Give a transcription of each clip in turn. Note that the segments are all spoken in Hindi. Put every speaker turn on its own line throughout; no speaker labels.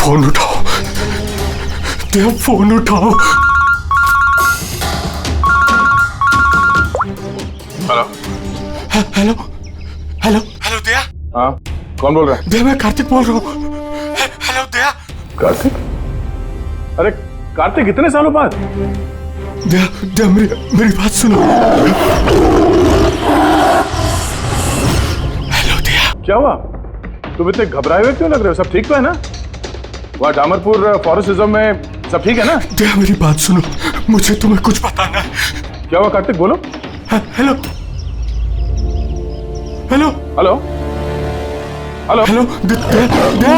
फोन उठाओ देव, फोन उठाओ।
हेलो
हेलो हेलो हेलो दया।
हाँ, कौन बोल रहा है?
दया, मैं कार्तिक बोल रहा हूँ। हेलो दया।
कार्तिक? अरे कार्तिक, इतने सालों बाद?
दया दया, मेरी बात सुनो। हेलो दया।
क्या हुआ? तुम इतने घबराए हुए क्यों लग रहे हो? सब ठीक तो है ना? वहाँ डामरपुर फॉरेस्ट रिजर्व में सब ठीक है ना?
दया, मेरी बात सुनो, मुझे तुम्हें कुछ बताना है।
क्या हुआ कार्तिक, बोलो।
Hello hello
hello hello
hello Daya.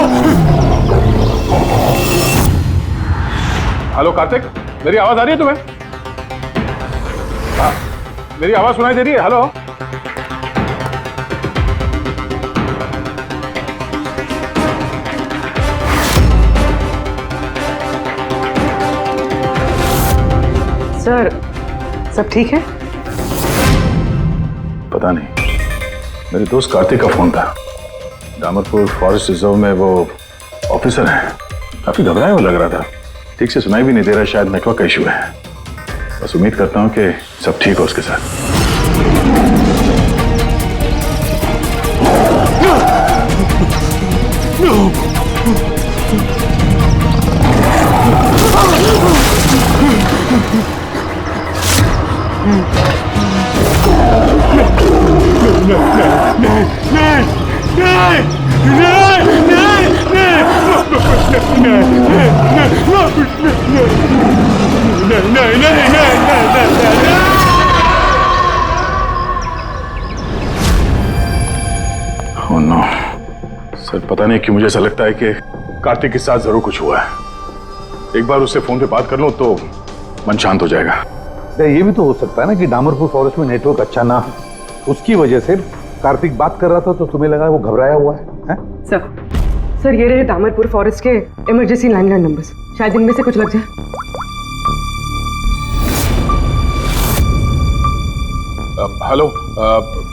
Hello Kartik, मेरी आवाज आ रही है तुम्हें? हाँ, मेरी आवाज सुनाई दे रही है? हेलो
सर, सब ठीक है?
पता नहीं, मेरे दोस्त कार्तिक का फोन था। डामरपुर फॉरेस्ट रिजर्व में वो ऑफिसर है, काफी घबराया हुआ लग रहा था। ठीक से सुनाई भी नहीं दे रहा, शायद नेटवर्क का इशू है। बस उम्मीद करता हूँ कि सब ठीक हो उसके साथ। Oh no. सर, पता नहीं क्यों मुझे ऐसा लगता है कि कार्तिक के साथ जरूर कुछ हुआ है। एक बार उससे फोन पे बात कर लो तो मन शांत हो जाएगा।
ये भी तो हो सकता है ना कि डामरपुर फॉरेस्ट में नेटवर्क अच्छा ना हो, उसकी वजह से कार्तिक बात कर रहा था तो तुम्हें लगा वो घबराया हुआ है?
सर, ये रहे डामरपुर फॉरेस्ट के इमरजेंसी लैंडलाइन नंबर्स, शायद इनमें से कुछ लग जाए।
हेलो,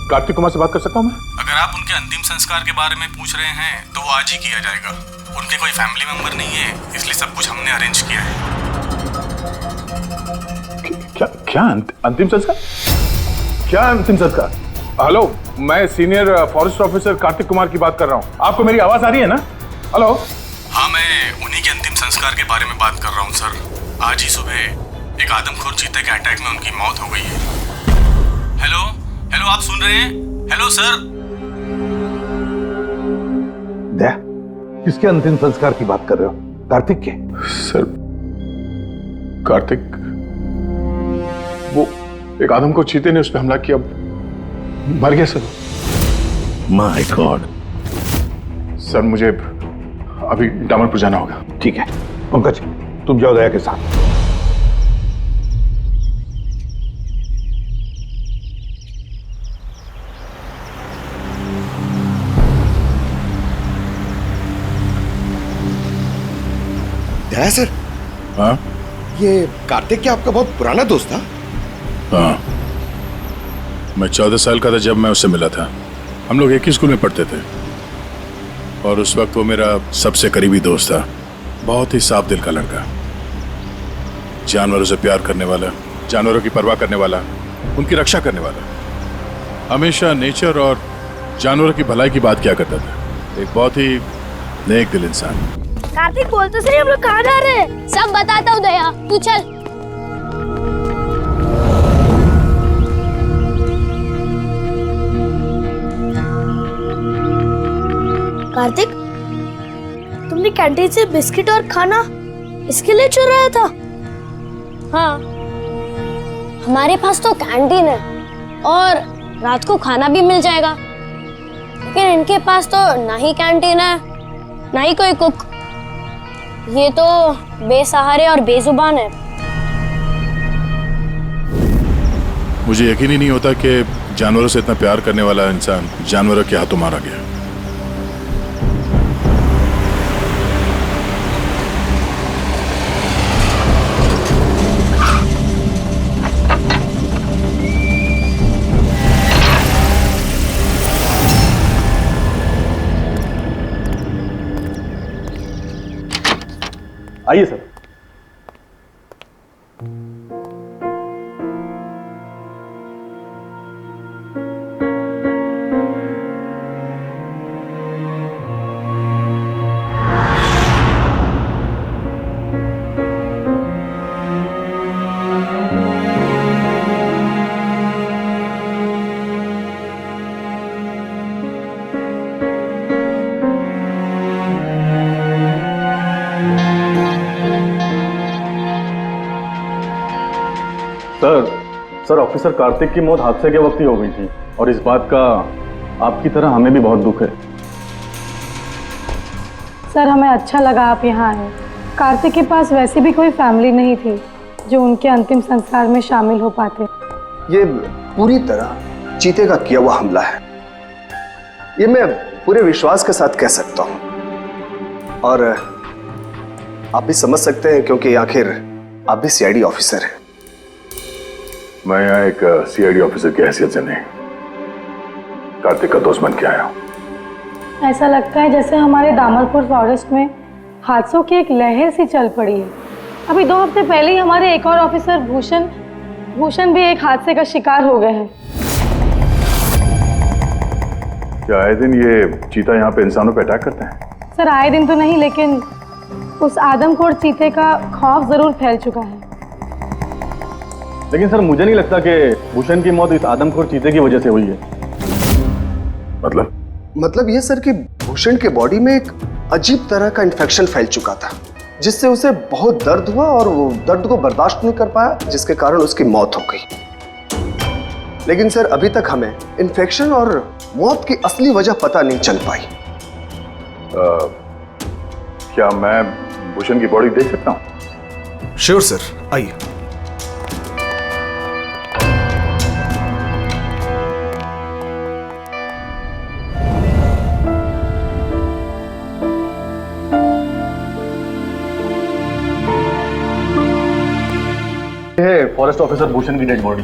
कार्तिक कुमार से बात कर सकता हूँ मैं?
अगर आप उनके अंतिम संस्कार के बारे में पूछ रहे हैं तो वो आज ही किया जाएगा। उनके कोई फैमिली मेंबर नहीं है, इसलिए सब कुछ हमने अरेंज किया है।
क्या अंतिम संस्कार? क्या अंतिम संस्कार? हेलो, मैं senior forest officer Kartik Kumar की बात कर रहा हूँ। आपको मेरी आवाज आ रही है ना? हेलो।
हाँ, मैं उन्हीं के अंतिम संस्कार के बारे में बात कर रहा हूँ सर। आज ही सुबह एक आदमखोर चीते के अटैक में उनकी मौत हो गई है। हेलो हेलो, आप सुन रहे हैं? Hello sir.
दया, किसके अंतिम संस्कार की बात कर रहे हो? कार्तिक के?
सर, कार्तिक, वो एक आदम को चीते ने उस पर हमला किया, मर गया सर।
My God.
सर, मुझे अभी डामरपुर जाना होगा।
ठीक है पंकज, तुम जाओ दया के साथ।
दया सर।
हाँ?
ये कार्तिक क्या आपका बहुत पुराना दोस्त था?
हाँ, मैं 14 साल का था जब मैं उससे मिला था। हम लोग एक ही स्कूल में पढ़ते थे और उस वक्त वो मेरा सबसे करीबी दोस्त था। बहुत ही साफ दिल का लड़का, जानवरों से प्यार करने वाला, जानवरों की परवाह करने वाला, उनकी रक्षा करने वाला। हमेशा नेचर और जानवरों की भलाई की बात किया करता था। एक बहुत ही नेक दिल इंसान।
कार्तिक बोलते सही, हम लोग कहाँ जा रहे हैं? सब बताता हूँ दया, तू चल। कार्तिक, तुमने कैंटीन से बिस्किट और खाना इसके लिए चुराया था? हाँ, हमारे पास तो कैंटीन है और रात को खाना भी मिल जाएगा, लेकिन इनके पास तो ना ही कैंटीन है ना ही कोई कुक। ये तो बेसहारे और बेजुबान है।
मुझे यकीन ही नहीं होता कि जानवरों से इतना प्यार करने वाला इंसान जानवरों के हाथों मारा गया।
आइए सर। सर ऑफिसर कार्तिक की मौत हादसे के वक्त ही हो गई थी और इस बात का आपकी तरह हमें भी बहुत दुख है।
सर हमें अच्छा लगा आप यहाँ आए। कार्तिक के पास वैसे भी कोई फैमिली नहीं थी जो उनके अंतिम संस्कार में शामिल हो पाते।
ये पूरी तरह चीते का किया हुआ हमला है, ये मैं पूरे विश्वास के साथ कह सकता हूं। और आप भी समझ सकते हैं क्योंकि आखिर आप भी सीआईडी ऑफिसर हैं।
मैं यहाँ एक सीआईडी ऑफिसर की हैसियत से नहीं, कार्तिक का दोस्त बन के आया हूँ।
ऐसा लगता है जैसे हमारे दामरपुर फॉरेस्ट में हादसों की एक लहर सी चल पड़ी है। अभी 2 हफ्ते पहले ही हमारे एक और ऑफिसर भूषण भी एक हादसे का शिकार हो गए हैं।
क्या आए दिन ये चीता यहाँ पे इंसानों पे अटैक करते हैं?
सर आए दिन तो नहीं, लेकिन उस आदमखोर चीते का खौफ जरूर फैल चुका है।
लेकिन सर मुझे नहीं लगता कि भूषण की मौत इस आदमखोर चीते की वजह से हुई है।
मतलब ये सर कि भूषण के बॉडी में एक अजीब तरह का इन्फेक्शन फैल चुका था, जिससे उसे बहुत दर्द हुआ और वो दर्द को बर्दाश्त नहीं कर पाया, जिसके कारण उसकी मौत हो गई। लेकिन सर अभी तक हमें इन्फेक्शन और मौत की असली वजह पता नहीं चल पाई।
क्या मैं भूषण की बॉडी देख सकता हूँ?
श्योर सर, आइए।
फॉरेस्ट ऑफिसर भूषण की डेड बॉडी।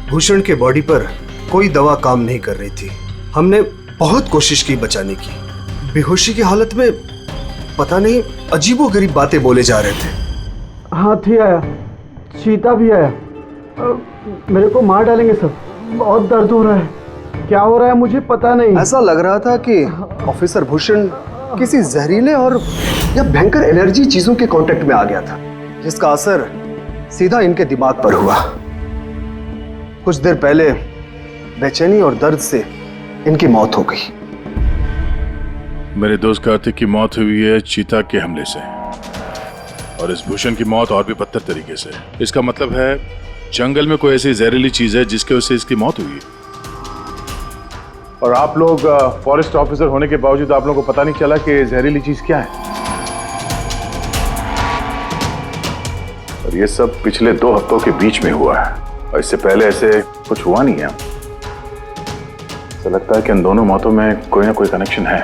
भूषण के बॉडी पर कोई दवा काम नहीं कर रही थी। हमने बहुत कोशिश की बचाने की। बेहोशी की हालत में पता नहीं अजीबोगरीब बातें बोले जा रहे थे।
हाथी आया, चीता भी आया, मेरे को मार डालेंगे सब, बहुत दर्द हो रहा है, क्या हो रहा है मुझे पता नहीं।
ऐसा लग रहा था कि ऑफिसर भूषण किसी जहरीले और या भयंकर एलर्जी चीजों के कांटेक्ट में आ गया था, जिसका असर सीधा इनके दिमाग पर हुआ। कुछ देर पहले बेचैनी और दर्द से इनकी मौत हो गई।
मेरे दोस्त कार्तिक की मौत हुई है चीता के हमले से, और इस भूषण की मौत और भी बदतर तरीके से। इसका मतलब है जंगल में कोई ऐसी जहरीली चीज है जिसके वजह से इसकी मौत हुई है। और आप लोग फॉरेस्ट ऑफिसर होने के बावजूद आप लोगों को पता नहीं चला कि जहरीली चीज क्या है। और ये सब पिछले 2 हफ्तों के बीच में हुआ है, और इससे पहले ऐसे कुछ हुआ नहीं है। तो लगता है कि इन दोनों मौतों में कोई ना कोई कनेक्शन है।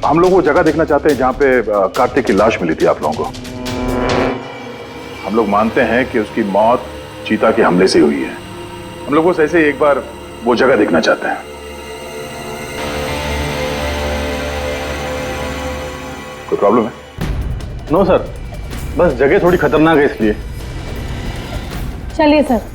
हम लोग वो जगह देखना चाहते हैं जहां पे कार्तिक की लाश मिली थी आप लोगों को। हम लोग मानते हैं कि उसकी मौत चीता के हमले से हुई है। हम लोग बस ऐसे ही एक बार वो जगह देखना चाहते हैं। कोई प्रॉब्लम है?
नो सर, बस जगह थोड़ी खतरनाक है इसलिए।
चलिए सर।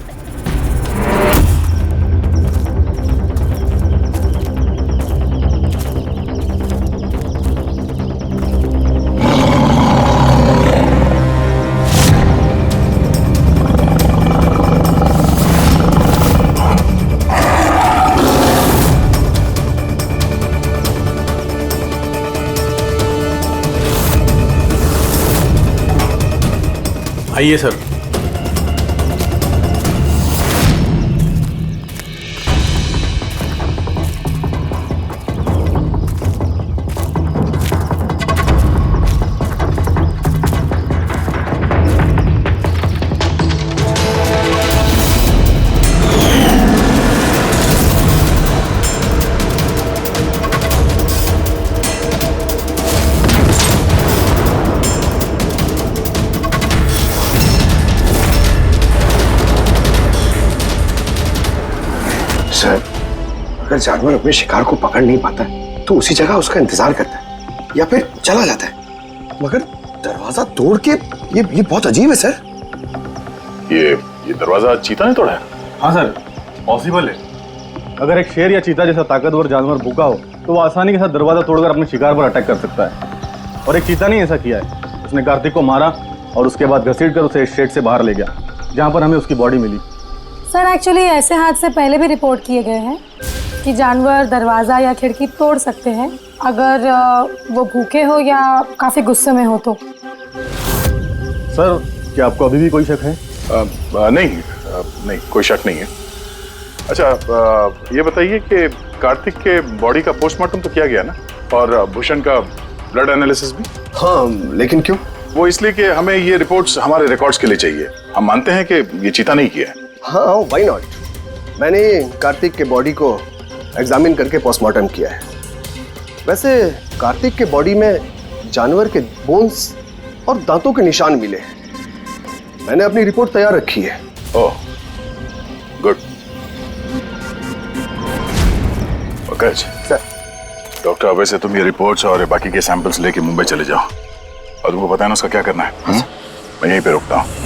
आइए सर।
सर, अगर जानवर अपने शिकार को पकड़ नहीं पाता तो उसी जगह उसका इंतजार करता है या फिर चला जाता है, मगर दरवाजा तोड़ के ये बहुत अजीब है सर।
ये दरवाजा चीता ने तोड़ा है?
हाँ सर, पॉसिबल है। अगर एक शेर या चीता जैसा ताकतवर जानवर भूखा हो तो वो आसानी के साथ दरवाजा तोड़कर अपने शिकार पर अटैक कर सकता है। और एक चीता ने ऐसा किया है, उसने कार्तिक को मारा और उसके बाद घसीटकर उसे इस शेड से बाहर ले गया जहाँ पर हमें उसकी बॉडी मिली।
सर एक्चुअली ऐसे हादसे पहले भी रिपोर्ट किए गए हैं कि जानवर दरवाज़ा या खिड़की तोड़ सकते हैं अगर वो भूखे हो या काफ़ी गुस्से में हो तो।
सर, क्या आपको अभी भी कोई शक है?
नहीं, कोई शक नहीं है। अच्छा, ये बताइए कि कार्तिक के बॉडी का पोस्टमार्टम तो किया गया ना, और भूषण का ब्लड एनालिसिस भी?
हाँ, लेकिन क्यों?
वो इसलिए कि हमें ये रिपोर्ट्स हमारे रिकॉर्ड्स के लिए चाहिए। हम मानते हैं कि ये चीता नहीं किया है।
हाँ, व्हाई नॉट। मैंने कार्तिक के बॉडी को एग्जामिन करके पोस्टमार्टम किया है। वैसे कार्तिक के बॉडी में जानवर के बोन्स और दांतों के निशान मिले हैं। मैंने अपनी रिपोर्ट तैयार रखी है।
ओह, गुड। Okay
sir.
डॉक्टर, वैसे तुम ये रिपोर्ट्स और बाकी के सैंपल्स लेके मुंबई चले जाओ, और तुमको पता है ना उसका क्या करना है। मैं यहीं पे रुकता हूँ।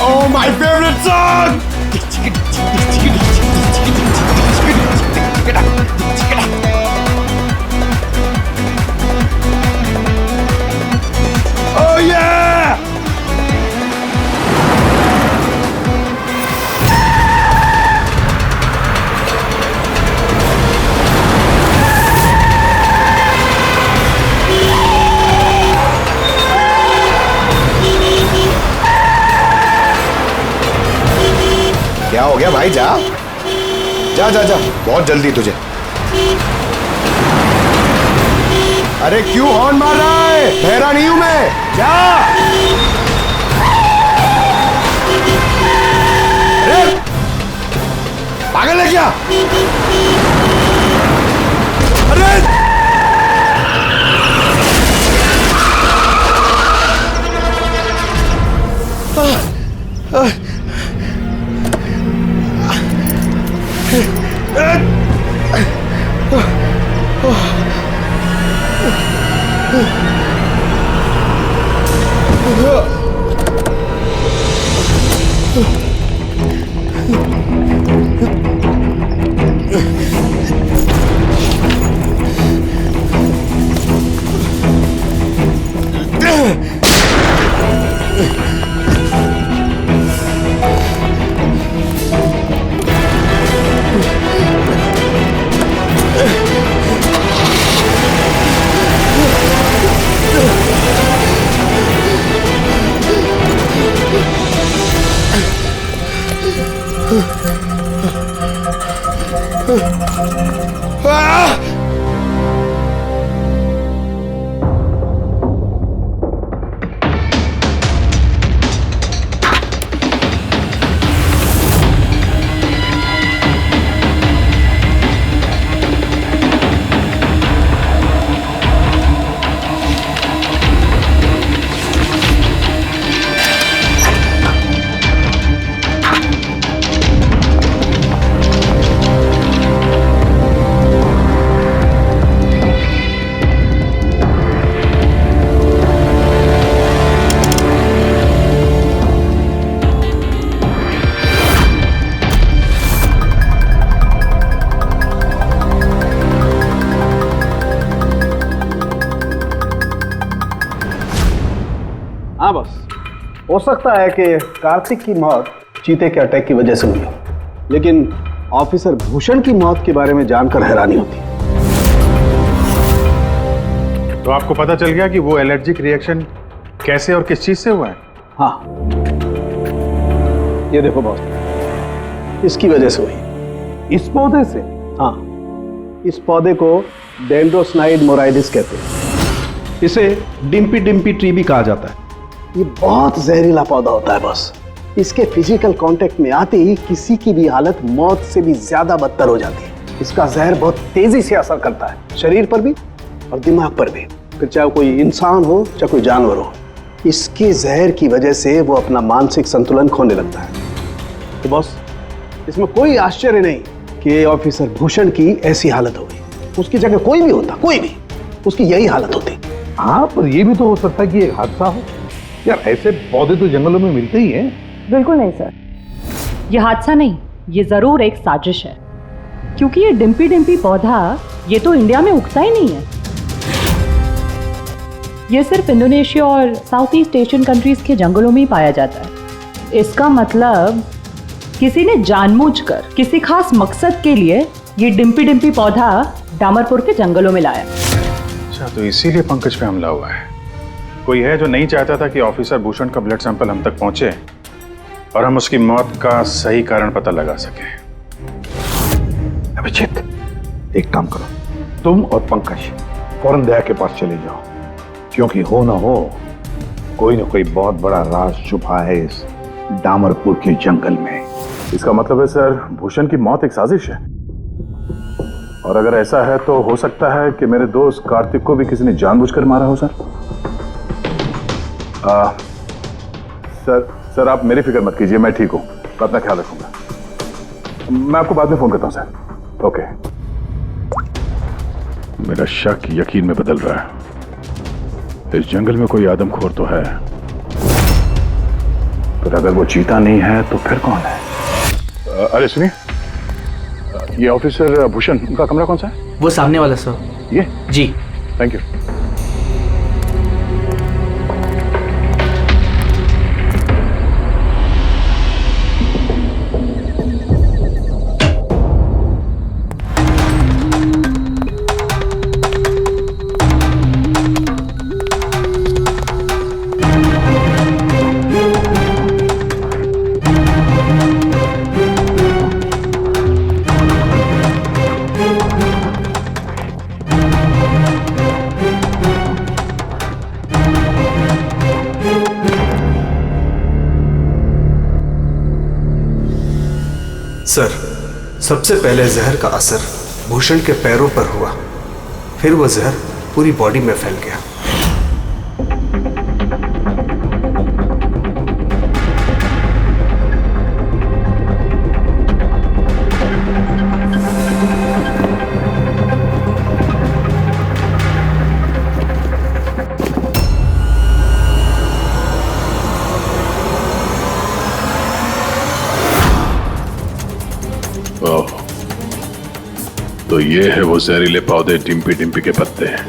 Oh, my favorite song! Oh yeah!
क्या हो गया भाई? जा जा जा जा, बहुत जल्दी तुझे। अरे क्यों हॉर्न मार रहा है? बहरा नहीं हूं मैं। जा। अरे पागल है क्या? अरे
हाँ बस, हो सकता है कि कार्तिक की मौत चीते के अटैक की वजह से हुई हो, लेकिन
ऑफिसर भूषण की मौत के बारे में जानकर हैरानी होती है।
तो आपको पता चल गया कि वो एलर्जिक रिएक्शन कैसे और किस चीज से हुआ है?
हाँ, ये देखो बॉस, इसकी वजह से हुई।
इस पौधे से?
हाँ, इस पौधे को डेंड्रोस्नाइड मोराइडिस कहते हैं।
इसे डिम्पी डिम्पी ट्री भी कहा जाता है।
ये बहुत जहरीला पौधा होता है बॉस। इसके फिजिकल कांटेक्ट में आते ही किसी की भी हालत मौत से भी ज्यादा बदतर हो जाती है। इसका जहर बहुत तेजी से असर करता है, शरीर पर भी और दिमाग पर भी, फिर चाहे कोई इंसान हो चाहे कोई जानवर हो। इसके जहर की वजह से वो अपना मानसिक संतुलन खोने लगता है। तो बॉस, इसमें कोई आश्चर्य नहीं कि ऑफिसर भूषण की ऐसी हालत हो गई। उसकी जगह कोई भी होता, कोई भी, उसकी यही हालत होती।
हाँ, पर यह भी तो हो सकता है कि एक हादसा हो। यार, ऐसे पौधे तो जंगलों में मिलते ही हैं।
बिल्कुल नहीं सर,
ये हादसा नहीं, ये जरूर एक साजिश है, क्योंकि ये डिम्पी डिम्पी पौधा ये तो इंडिया में उगता ही नहीं है। ये सिर्फ इंडोनेशिया और साउथ ईस्ट एशियन कंट्रीज के जंगलों में ही पाया जाता है। इसका मतलब किसी ने जानबूझकर किसी खास मकसद के लिए ये डिम्पी डिम्पी पौधा डामरपुर के जंगलों में लाया।
अच्छा, तो इसीलिए पंकज पे हमला हुआ है। कोई है जो नहीं चाहता था कि ऑफिसर भूषण का ब्लड सैंपल हम तक पहुंचे और हम उसकी मौत का सही कारण पता लगा सके।
अभिजीत, एक काम करो, तुम और पंकज फौरन दया के पास चले जाओ, क्योंकि हो ना हो कोई ना कोई बहुत बड़ा राज छुपा है इस डामरपुर के जंगल में।
इसका मतलब है सर, भूषण की मौत एक साजिश है, और अगर ऐसा है तो हो सकता है कि मेरे दोस्त कार्तिक को भी किसी ने जानबूझकर मारा हो सर। सर आप मेरी फिक्र मत कीजिए, मैं ठीक हूं, मैं अपना ख्याल रखूंगा। मैं आपको बाद में फोन करता हूं सर। ओके। मेरा शक यकीन में बदल रहा है। इस जंगल में कोई आदमखोर तो है, पर अगर वो चीता नहीं है तो फिर कौन है? अरे सुनिए, ये ऑफिसर भूषण, उनका कमरा कौन सा है?
वो सामने वाला सर।
ये?
जी,
थैंक यू।
सर, सबसे पहले जहर का असर भूषण के पैरों पर हुआ, फिर वो जहर पूरी बॉडी में फैल गया।
तो ये है वो जहरीले पौधे डिम्पी डिम्पी के पत्ते हैं,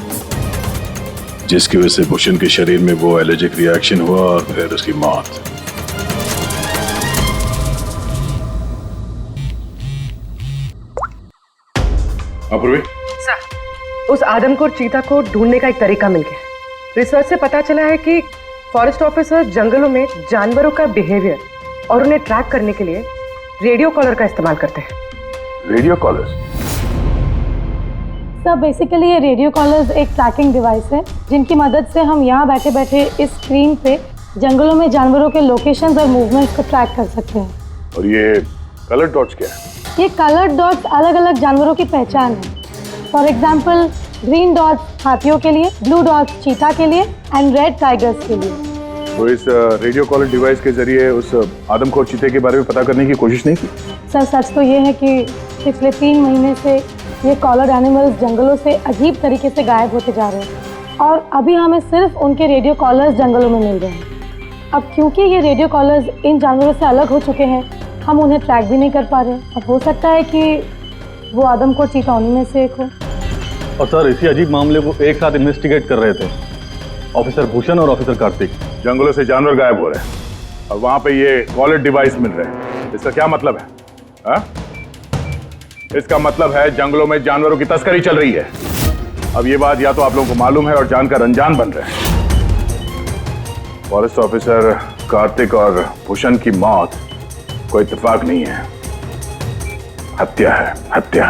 जिसकी वजह से भूषण के शरीर में वो एलर्जिक रिएक्शन हुआ और फिर उसकी मौत। अपूर्वी,
सर, उस आदमखोर चीता को ढूंढने का एक तरीका मिल गया। रिसर्च से पता चला है कि फॉरेस्ट ऑफिसर जंगलों में जानवरों का बिहेवियर और उन्हें ट्रैक करने के लिए रेडियो कॉलर का इस्तेमाल करते हैं।
Radio collars?
सर, बेसिकली ये रेडियो कॉलर्स एक ट्रैकिंग डिवाइस है, जिनकी मदद से हम यहाँ बैठे बैठे इस स्क्रीन पे जंगलों में जानवरों के लोकेशंस और मूवमेंट्स को ट्रैक कर सकते हैं।
और ये कलर डॉट्स क्या है?
ये कलर्ड डॉट्स अलग अलग जानवरों की पहचान है। फॉर एग्जाम्पल, ग्रीन डॉट्स हाथियों के लिए, ब्लू डॉट्स चीता के लिए एंड रेड टाइगर्स के लिए।
तो इस रेडियो कॉलर डिवाइस के जरिए उस आदमखोर चीते के बारे में पता करने की कोशिश नहीं की?
सर, सच तो ये है कि पिछले 3 महीने से ये कॉलर एनिमल्स जंगलों से अजीब तरीके से गायब होते जा रहे हैं, और अभी हमें सिर्फ उनके रेडियो कॉलर्स जंगलों में मिल रहे हैं। अब क्योंकि ये रेडियो कॉलर्स इन जानवरों से अलग हो चुके हैं, हम उन्हें ट्रैक भी नहीं कर पा रहे। अब हो सकता है कि वो आदमखोर चीता उन्हीं में से एक हो।
और सर, इसी अजीब मामले को एक साथ इन्वेस्टिगेट कर रहे थे ऑफिसर भूषण और ऑफिसर कार्तिक।
जंगलों से जानवर गायब हो रहे हैं और वहां पे ये कॉलर डिवाइस मिल रहे हैं, इसका क्या मतलब है? इसका मतलब है जंगलों में जानवरों की तस्करी चल रही है। अब ये बात या तो आप लोगों को मालूम है और जानकर अनजान बन रहे हैं। फॉरेस्ट ऑफिसर कार्तिक और भूषण की मौत कोई इत्तेफाक नहीं है, हत्या है, हत्या।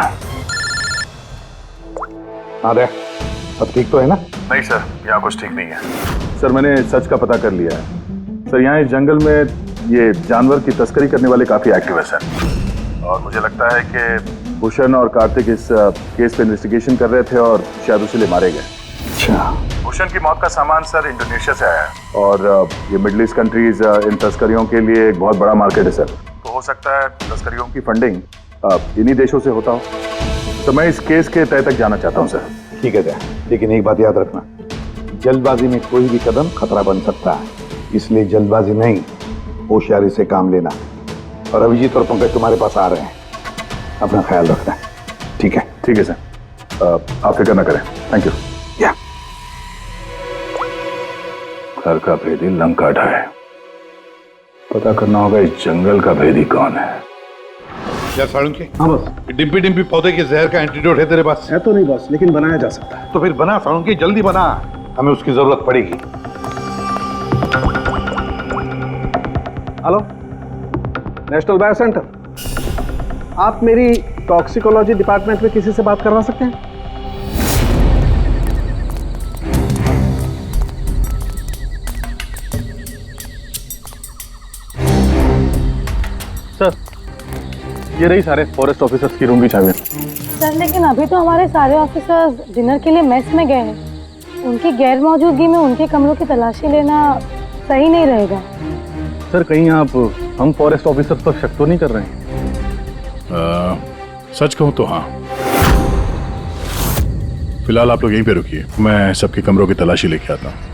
हाँ रे, सब ठीक तो है ना?
नहीं सर, यहाँ कुछ ठीक नहीं है। सर मैंने सच का पता कर लिया है। सर यहाँ इस जंगल में ये जानवर की तस्करी करने वाले काफी एक्टिविस्ट हैं और मुझे लगता है कि भूषण और कार्तिक इस केस पे इन्वेस्टिगेशन कर रहे थे और शायद उसी लिए मारे गए।
अच्छा।
भूषण की मौत का सामान सर इंडोनेशिया से आया है और ये मिडिल ईस्ट कंट्रीज इन तस्करियों के लिए एक बहुत बड़ा मार्केट है सर। तो हो सकता है तस्करियों की फंडिंग इन्हीं देशों से होता हो। तो मैं इस केस के तह तक जाना चाहता हूँ सर।
ठीक है, लेकिन एक बात याद रखना, जल्दबाजी में कोई भी कदम खतरा बन सकता है, इसलिए जल्दबाजी नहीं, होशियारी से काम लेना। और अभिजीत और पंकज तुम्हारे पास आ रहे हैं, अपना ख्याल रखना। ठीक है?
ठीक है सर, आप फिक्र ना करें। Thank you.
या
घर का भेदी लंका ढाए, पता करना होगा इस जंगल का भेदी कौन है।
क्या साळुंके?
हाँ बस।
डिम्पी डिम्पी पौधे के जहर का एंटीडोट है तेरे पास?
है तो नहीं बस, लेकिन बनाया जा सकता है।
तो फिर बना साळुंके, जल्दी बना, हमें उसकी जरूरत पड़ेगी।
हेलो, नेशनल बायो सेंटर, आप मेरी टॉक्सिकोलॉजी डिपार्टमेंट में किसी से बात करवा सकते हैं?
सर ये रही सारे फॉरेस्ट ऑफिसर्स की रूम की चाबी।
सर लेकिन अभी तो हमारे सारे ऑफिसर्स डिनर के लिए मेस में गए हैं। उनकी गैर मौजूदगी में उनके कमरों की तलाशी लेना सही नहीं रहेगा।
सर कहीं आप हम फॉरेस्ट ऑफिसर्स पर शक तो नहीं कर रहे हैं?
सच कहूं तो हाँ। फिलहाल आप लोग यहीं पे रुकिए, मैं सबके कमरों की तलाशी लेके आता हूँ।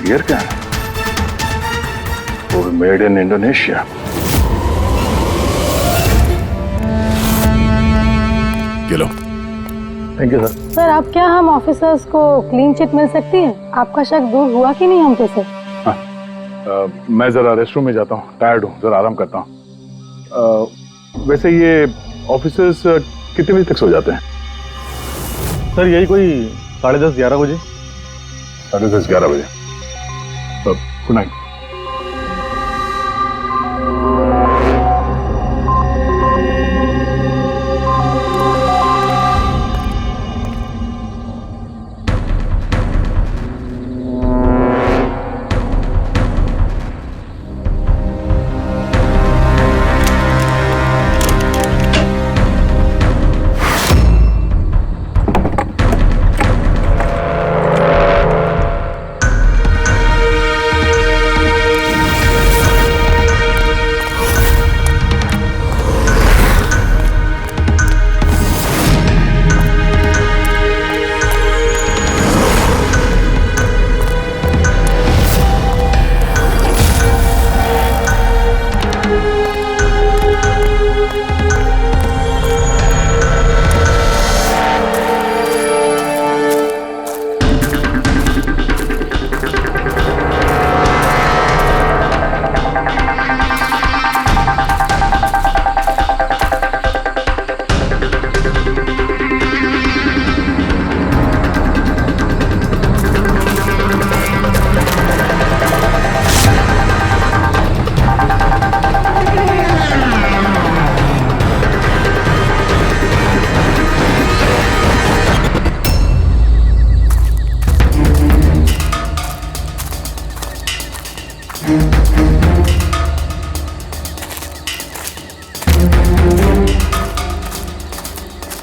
बियर कैन, वो भी made in Indonesia. Low.
Thank you sir.
Sir अब क्या हम ऑफिसर्स को क्लीन चिट मिल सकती है? आपका शक दूर हुआ कि नहीं हम पे सर?
मैं जरा रेस्टरूम में जाता हूँ, टायर्ड हूँ, जरा आराम करता हूँ। वैसे ये ऑफिसर्स कितने बजे तक सो जाते हैं?
सर यही कोई 10:30 11 बजे।
10:30 11 बजे। Good night.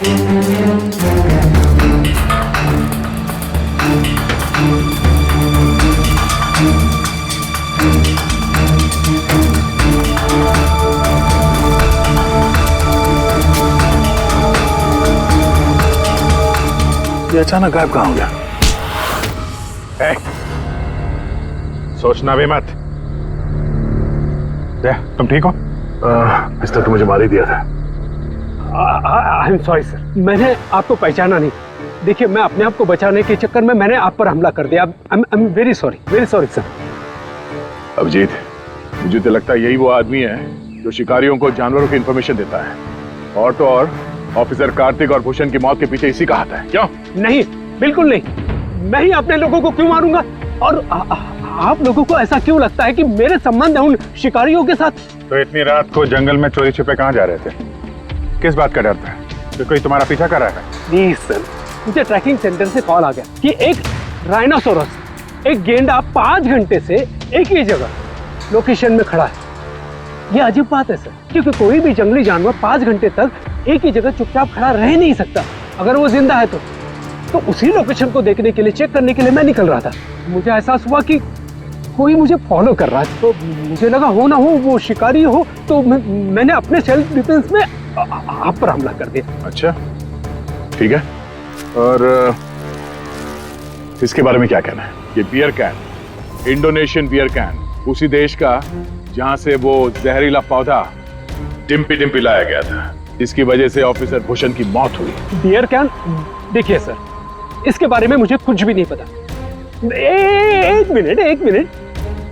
ये अचानक गायब कहाँ हो गया? सोचना भी मत। तुम ठीक हो? पिस्टल तो मुझे मार ही दिया था।
आई एम सॉरी सर, मैंने आपको पहचाना नहीं। देखिए, मैं अपने आप को बचाने के चक्कर में मैंने आप पर हमला कर दिया। I am very sorry sir.
Abhijit, मुझे तो लगता है यही वो आदमी है जो शिकारियों को जानवरों की इंफॉर्मेशन देता है। और तो और ऑफिसर कार्तिक और भूषण की मौत के पीछे इसी का हाथ है। क्यों?
नहीं, बिल्कुल नहीं। मैं ही अपने लोगों को क्यों मारूंगा? और आप लोगों को ऐसा क्यों लगता है कि मेरे संबंध है उन शिकारियों के साथ?
तो इतनी रात को जंगल में चोरी छिपे कहाँ जा रहे थे? किस बात का डर था? तो कोई तुम्हारा पीछा कर रहा है?
प्लीज सर, मुझे ट्रैकिंग सेंटर से कॉल आ गया कि एक राइनोसोरस, एक गेंडा 5 घंटे से एक ही जगह लोकेशन में खड़ा है। ये अजीब बात है सर, क्योंकि कोई भी जंगली जानवर 5 घंटे तक एक ही जगह चुपचाप खड़ा रह नहीं सकता। अगर वो जिंदा है तो उसी लोकेशन को देखने के लिए, चेक करने के लिए मैं निकल रहा था। मुझे एहसास हुआ कि कोई मुझे फॉलो कर रहा है, तो मुझे लगा हो ना हो वो शिकारी हो, तो मैंने अपने सेल्फ डिफेंस में आप पर हमला कर दिया।
अच्छा, ठीक है। और इसके बारे में क्या कहना है? ये beer can, Indonesian beer can, उसी देश का जहां से वो जहरीला पौधा डिम्पी डिम्पी लाया गया था, जिसकी वजह से ऑफिसर भूषण की मौत हुई।
Beer can? देखिए सर, इसके बारे में मुझे कुछ भी नहीं पता। एक मिनट,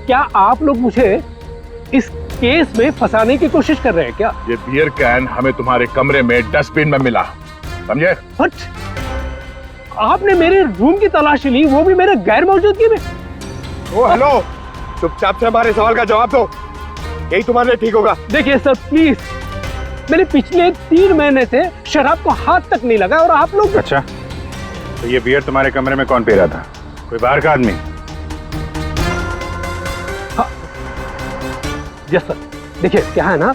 क्या आप लोग मुझे इस केस में फंसाने की कोशिश कर रहे हैं क्या?
ये बियर कैन हमें तुम्हारे कमरे में डस्टबिन में मिला, समझे?
आपने मेरे रूम की तलाशी ली, वो भी मेरे गैर मौजूदगी में।
ओ हेलो, चुपचाप से हमारे सवाल का जवाब दो, यही तुम्हारे लिए ठीक होगा।
देखिए सर प्लीज, मैंने पिछले 3 महीने से शराब को हाथ तक नहीं लगा और आप लोग।
अच्छा, तो ये बियर तुम्हारे कमरे में कौन पी रहा था? कोई बाहर का आदमी?
Yes sir. देखिए क्या है ना,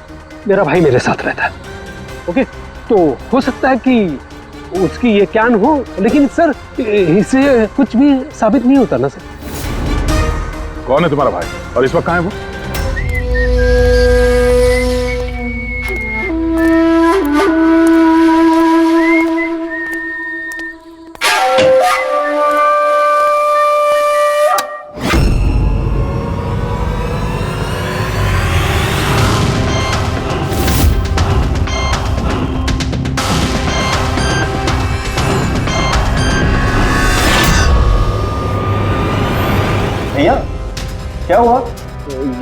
मेरा भाई मेरे साथ रहता है, ओके? तो हो सकता है कि उसकी ये कैन हो, लेकिन सर इससे कुछ भी साबित नहीं होता ना सर।
कौन है तुम्हारा भाई और इस वक्त कहाँ है वो?
भैया, क्या हुआ?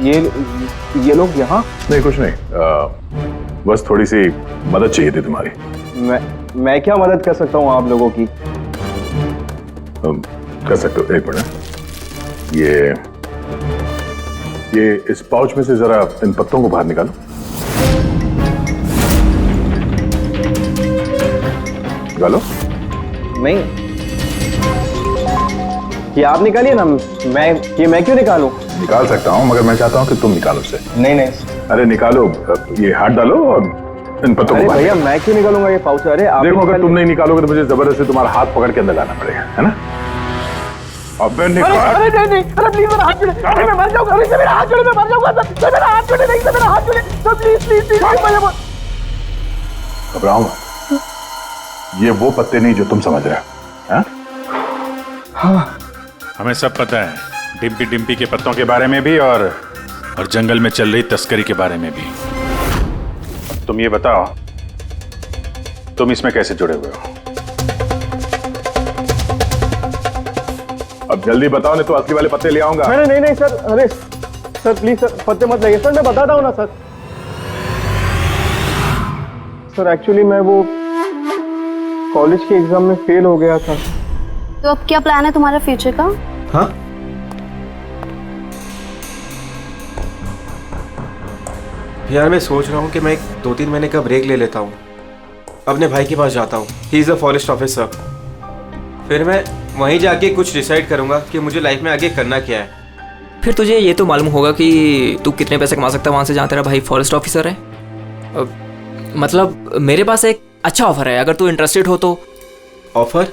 ये लोग यहाँ?
नहीं, कुछ नहीं, बस थोड़ी सी मदद चाहिए थी तुम्हारी।
मैं क्या मदद कर सकता हूँ आप लोगों की?
कर सकते हो। एक मिनट, ये इस पाउच में से जरा इन पत्तों को बाहर निकालो। निकालो।
नहीं, ये आप निकालिए ना, मैं क्यों निकालूं?
निकाल सकता हूँ, मगर मैं चाहता हूँ कि तुम निकालो उसे।
नहीं।
अरे निकालो, ये हाथ डालो और इन पत्तों को।
भैया मैं क्यों निकालूंगा ये पाउच? अरे आप
देखो, अगर तुम नहीं निकालोगे तो मुझे जबरदस्ती तुम्हारा हाथ पकड़ के अंदर लाना पड़ेगा, है ना? अबे निकाल।
अरे नहीं, अरे प्लीज मेरा हाथ छोड़े, अरे मैं मर जाऊंगा, अरे मेरा हाथ छोड़े, मैं मर जाऊंगा सर, मेरा हाथ छोड़े, नहीं सर मेरा हाथ छोड़े सर, प्लीज।
घबराओ मत, ये वो पत्ते नहीं जो तुम समझ रहे हो। हाँ, हमें सब पता है, डिम्पी डिम्पी के पत्तों के बारे में भी और जंगल में चल रही तस्करी के बारे में भी। तुम ये बताओ, तुम इसमें कैसे जुड़े हुए हो? अब जल्दी बताओ, नहीं तो असली वाले पत्ते ले आऊंगा।
नहीं सर, अरे सर प्लीज सर, पत्ते मत लगे सर, मैं बताता हूँ ना सर। सर एक्चुअली मैं वो कॉलेज के एग्जाम में फेल हो गया था।
तो अब क्या प्लान है तुम्हारा फ्यूचर का?
हाँ,
यार मैं सोच रहा हूँ कि मैं 2-3 महीने का ब्रेक ले लेता हूँ, अपने भाई के पास जाता हूँ, he is a forest officer. फिर मैं वहीं जाके कुछ डिसाइड करूँगा कि मुझे लाइफ में आगे करना क्या है।
फिर तुझे ये तो मालूम होगा कि तू कितने पैसे कमा सकता है वहाँ से जहाँ तेरा भाई फॉरेस्ट ऑफिसर है। मतलब मेरे पास एक अच्छा ऑफर है, अगर तू इंटरेस्टेड हो तो।
ऑफर?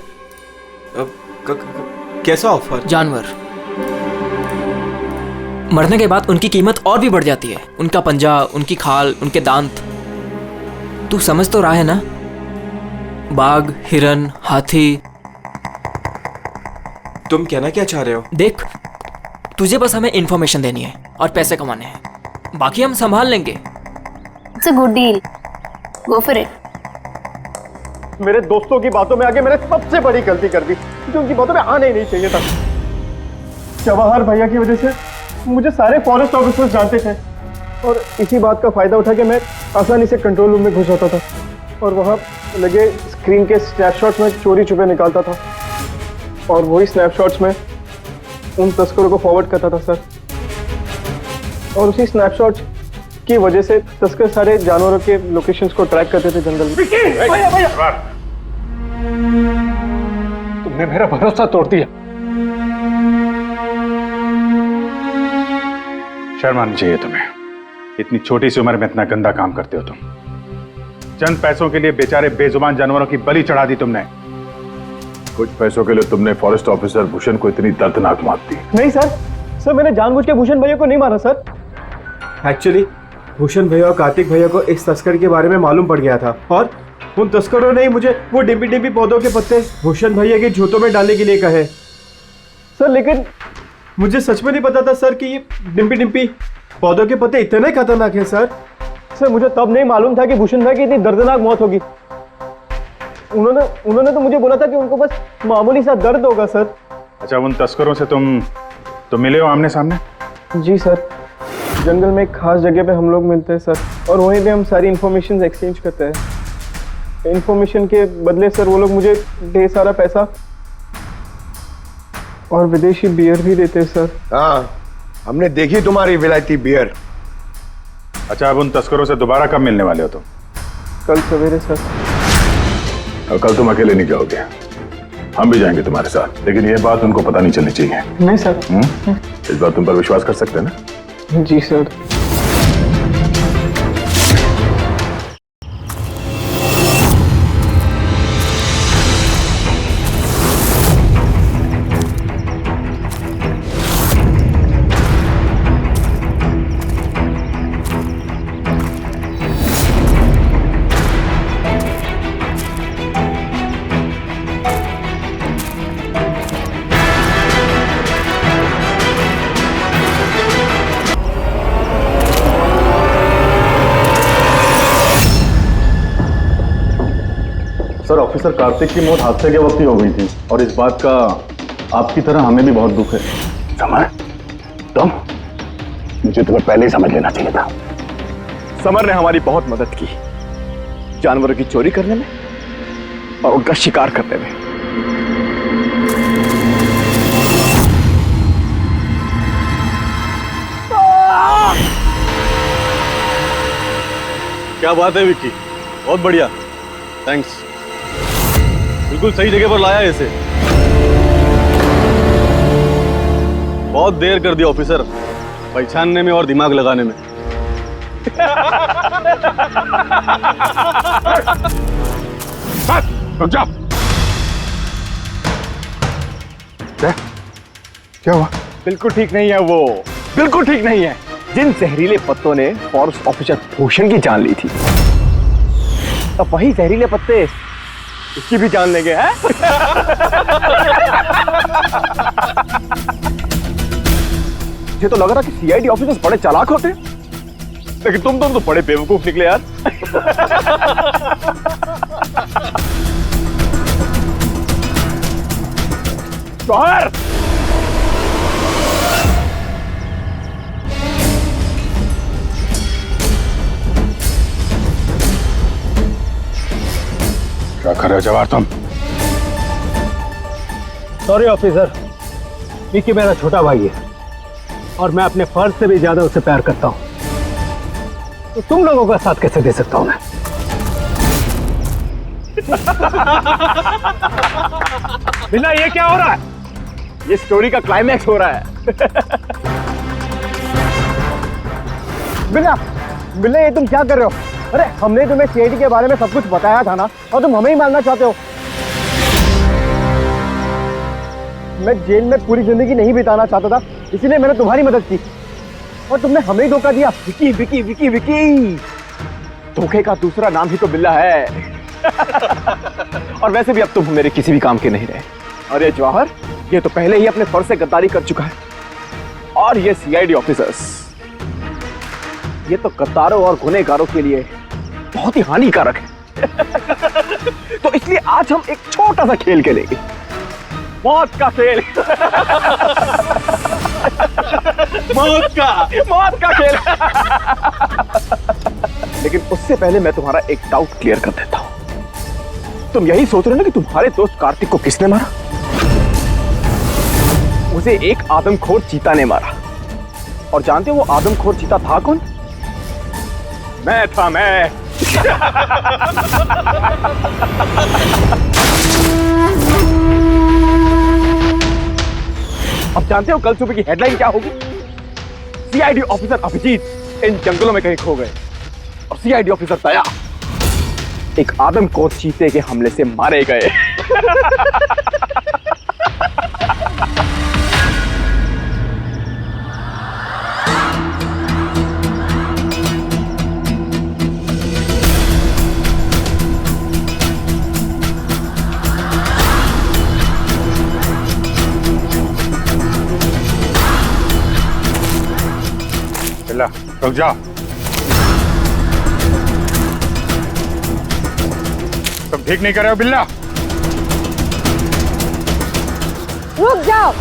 कैसा ऑफर?
जानवर मरने के बाद उनकी कीमत और भी बढ़ जाती है। उनका पंजा, उनकी खाल, उनके दांत। तू समझ तो रहा है ना? बाघ, हिरन, हाथी।
तुम कहना क्या चाह रहे हो?
देख, तुझे बस हमें इंफॉर्मेशन देनी है और पैसे कमाने हैं, बाकी हम संभाल लेंगे।
It's a good deal, go for it.
मेरे दोस्तों की बातों में आके मैंने सबसे बड़ी गलती कर दी, जो उनकी बातों में आना ही नहीं चाहिए था। जवाहर भैया की वजह से मुझे सारे फॉरेस्ट ऑफिसर्स जानते थे और इसी बात का फायदा उठा के मैं आसानी से कंट्रोल रूम में घुस जाता था और वहाँ लगे स्क्रीन के स्नैपशॉट्स में चोरी छुपे निकालता था और वही स्नैपशॉट्स में उन तस्करों को फॉरवर्ड करता था सर। और उसी स्नैपशॉट्स की वजह से तस्कर सारे जानवरों के लोकेशंस को ट्रैक करते थे जंगल में।
भैया
तुमने मेरा भरोसा तोड़ दिया।
शर्म आनी चाहिए तुम्हें, इतनी छोटी सी उम्र में इतना गंदा काम करते हो तुम। चंद पैसों के लिए बेचारे बेजुबान जानवरों की बलि चढ़ा दी तुमने।
कुछ पैसों के लिए तुमने फॉरेस्ट ऑफिसर भूषण को इतनी दर्दनाक मौत दी।
नहीं सर, सर मैंने जानबूझ के भूषण भैया को नहीं मारा सर।
एक्चुअली भूषण भैया और कार्तिक भैया को इस तस्कर के बारे में मालूम पड़ गया था और उन तस्करों ने ही मुझे वो डिम्पी डिम्पी पौधों के पत्ते भूषण भैया के जूतों में डालने के लिए कहे सर। लेकिन मुझे सच में नहीं पता था सर कि ये डिम्पी डिम्पी पौधों के पत्ते इतने खतरनाक हैं सर। सर मुझे तब नहीं मालूम था कि भूषण भाई की इतनी दर्दनाक मौत होगी। उन्होंने तो मुझे बोला था कि उनको बस मामूली सा दर्द होगा सर।
अच्छा, उन तस्करों से तुम मिले हो आमने सामने?
जी सर, जंगल में एक खास जगह पे हम लोग मिलते हैं सर और वहीं पे हम सारी इंफॉर्मेशन एक्सचेंज करते हैं। इंफॉर्मेशन के बदले सर वो लोग मुझे ढेर सारा पैसा और विदेशी बियर भी देते हैं सर।
हाँ, हमने देखी तुम्हारी विलायती बियर।
अच्छा, अब उन तस्करों से दोबारा कब मिलने वाले हो तुम?
कल सवेरे सर।
और कल तुम अकेले नहीं जाओगे, हम भी जाएंगे तुम्हारे साथ, लेकिन ये बात उनको पता नहीं चलनी चाहिए।
नहीं सर।
इस बात तुम पर विश्वास कर सकते हैं ना?
जी सर। सर ऑफिसर कार्तिक की मौत हादसे के वक्त ही हो गई थी और इस बात का आपकी तरह हमें भी बहुत दुख है।
समर, तुम मुझे तुम्हें पहले ही समझ लेना चाहिए था।
समर ने हमारी बहुत मदद की, जानवरों की चोरी करने में और उनका शिकार करने में। क्या बात है विक्की, बहुत बढ़िया, थैंक्स। बिल्कुल सही जगह पर लाया इसे। बहुत देर कर दिया ऑफिसर, पहचानने में और दिमाग लगाने में।
रुक जाओ। क्या हुआ?
बिल्कुल ठीक नहीं है वो, बिल्कुल ठीक नहीं है। जिन जहरीले पत्तों ने फॉरेस्ट ऑफिसर भूषण की जान ली थी, अब वही जहरीले पत्ते इसकी भी जान लेंगे हैं? मुझे तो लग रहा कि सीआईडी ऑफिसर्स बड़े चालाक होते, लेकिन तुम तो बड़े बेवकूफ निकले यार। जौहर,
क्या कर रहे हो जवाहर तुम?
सॉरी ऑफिसर, विक्की मेरा छोटा भाई है और मैं अपने फर्ज से भी ज्यादा उसे प्यार करता हूं, तो तुम लोगों का साथ कैसे दे सकता हूं मैं? बिना ये क्या हो रहा है?
ये स्टोरी का क्लाइमैक्स हो रहा है। बिना बिना ये तुम क्या कर रहे हो?
अरे हमने तुम्हें सीआईडी के बारे में सब कुछ बताया था ना, और तुम हमें ही मारना चाहते हो। मैं जेल में पूरी जिंदगी नहीं बिताना चाहता था, इसीलिए मैंने तुम्हारी मदद की, और तुमने हमें ही धोखा दिया। विकी विकी विकी विकी, धोखे का दूसरा नाम ही तो बिल्ला है। और वैसे भी अब तुम मेरे किसी भी काम के नहीं रहे। अरे जवाहर, ये तो पहले ही अपने फर्ज से गद्दारी कर चुका है, और ये सीआईडी ऑफिसर्स, ये तो गद्दारों और गुनहगारों के लिए बहुत ही हानिकारक है। तो इसलिए आज हम एक छोटा सा खेल खेलेंगे, मौत का खेल। मौत का खेल। लेकिन उससे पहले मैं तुम्हारा एक डाउट क्लियर कर देता हूं। तुम यही सोच रहे हो ना कि तुम्हारे दोस्त कार्तिक को किसने मारा? उसे एक आदमखोर चीता ने मारा। और जानते हो वो आदमखोर चीता था कौन? मैं था, मैं। अब जानते हो कल सुबह की हेडलाइन क्या होगी? सीआईडी ऑफिसर अभिजीत इन जंगलों में कहीं खो गए, और सीआईडी ऑफिसर दया एक आदमखोर चीते के हमले से मारे गए।
रुक जाओ। तुम ठीक नहीं कर रहे हो बिल्ला।
रुक जाओ।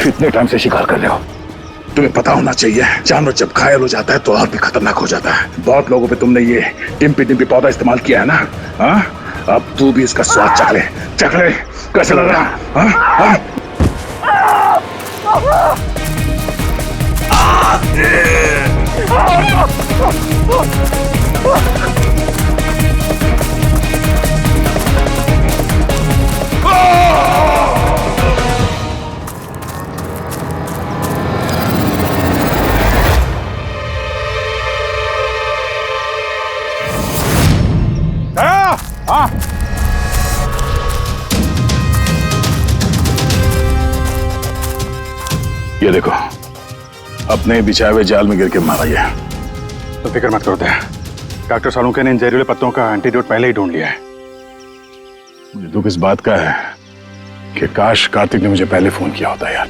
कितने टाइम से शिकार कर रहे हो? तुम्हें पता होना चाहिए, जानवर जब घायल हो जाता है तो और भी खतरनाक हो जाता है। बहुत लोगों पे तुमने ये डिम्पी डिम्पी पौधा इस्तेमाल किया है ना? हाँ, अब तू भी इसका स्वाद चख ले। चख ले, कैसे लग रहा? हाँ? हाँ? ये देखो, अपने बिछाए हुए जाल में गिर के मारा गया।
तो फिक्र मत करो दया, डॉक्टर सालुंके ने इन जहरीले पत्तों का एंटीडोट पहले ही ढूंढ लिया है। मुझे दुख इस बात का है कि काश कार्तिक ने मुझे पहले फोन किया होता यार।